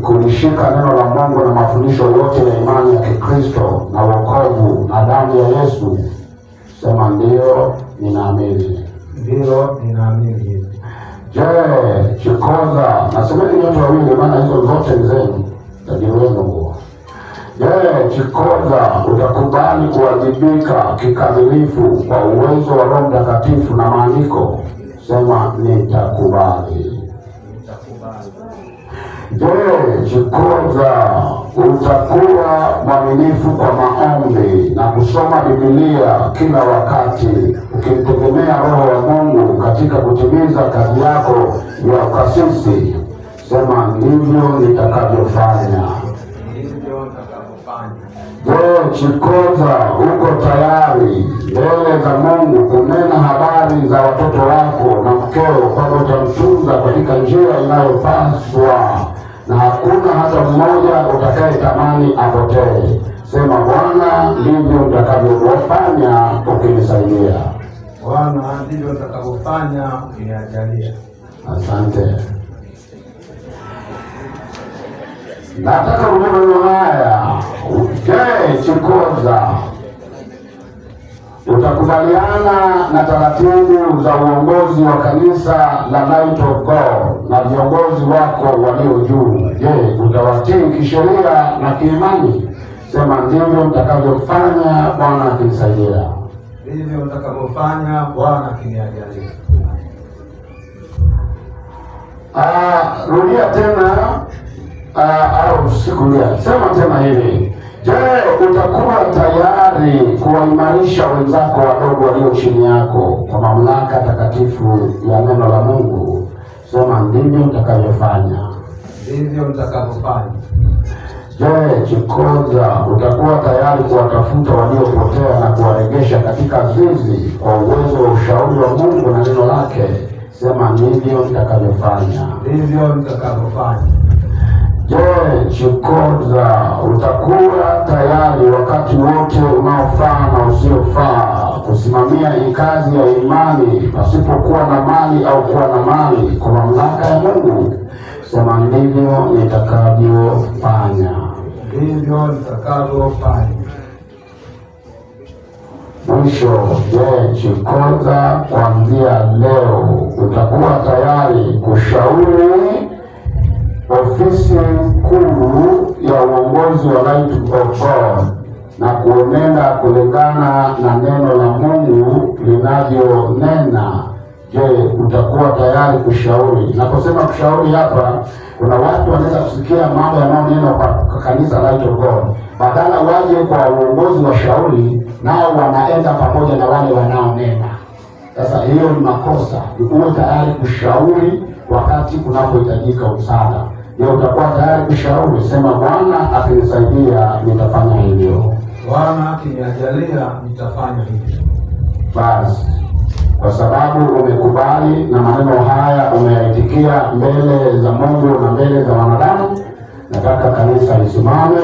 kulishika neno la Mungu na mafundisho yote ya imani ya Kikristo na wokovu na damu ya Yesu? Sema ndio, ninaamini. Ndio, ninaamini. Je, Chikoza, nasemeni nyote wawili maana hizo zote ni zenu, tajiri wenu huo. Je, Chikoza, utakubali kuwajibika kikamilifu kwa uwezo wa Roho Mtakatifu na maandiko? Sema nitakubali. Je, Chikoza, utakuwa mwaminifu kwa maombi na kusoma Biblia kila wakati ukimtegemea Roho wa Mungu katika kutimiza kazi yako ya ukasisi? Sema ndivyo nitakavyofanya. Je, Chikoza, uko tayari mbele za Mungu kunena habari za watoto wako na mkeo kwamba utamtunza katika njia inayopaswa na hakuna hata mmoja utakayetamani apotee? Sema Bwana, ndivyo nitakavyofanya ukinisaidia. Bwana, ndivyo nitakavyofanya ukinijalia. Asante. Nataka maneno haya. Je, Chikoza, utakubaliana na taratibu za uongozi wa kanisa la Light of God na viongozi wako walio juu? Je, utawatii kisheria na kiimani? Sema ndivyo nitakavyofanya Bwana akinisaidia. Ndivyo nitakavyofanya Bwana akinijalia. Rudia tena au sikurudia. Sema tena hivi. Je, utakuwa tayari kuwaimarisha wenzako wadogo walio chini yako kwa mamlaka takatifu ya neno la Mungu? Sema ndivyo nitakavyofanya. Ndivyo nitakavyofanya. Je, Chikoza, utakuwa tayari kuwatafuta waliopotea na kuwarejesha katika zizi kwa uwezo wa ushauri wa Mungu na neno lake? Sema ndivyo nitakavyofanya. Ndivyo nitakavyofanya. Je, Chikoza, utakuwa tayari wakati wote unaofaa na usiofaa kusimamia hii kazi ya imani pasipokuwa na mali au kuwa na mali kwa mamlaka ya Mungu? Sema ndivyo nitakavyofanya. Ndivyo nitakavyofanya. Mwisho, je, Chikoza, kuanzia leo utakuwa tayari kushauri ofisi kuu ya uongozi wa Light of God na kuenenda kulingana na neno la Mungu linavyonena? Je, utakuwa tayari kushauri? Naposema kushauri hapa, kuna watu wanaweza kusikia mambo yanayonena kwa kanisa Light of God, badala waje kwa uongozi wa shauri, nao wanaenda pamoja na wale wanaonena. Sasa hiyo ni makosa. Uwe tayari kushauri wakati kunapohitajika msaada. Je, utakuwa tayari kushauri? Sema Bwana akinisaidia nitafanya hivyo. Bwana akinijalia nitafanya hivyo. Basi kwa sababu umekubali na maneno haya umeyaitikia mbele za Mungu na mbele za wanadamu, nataka kanisa lisimame.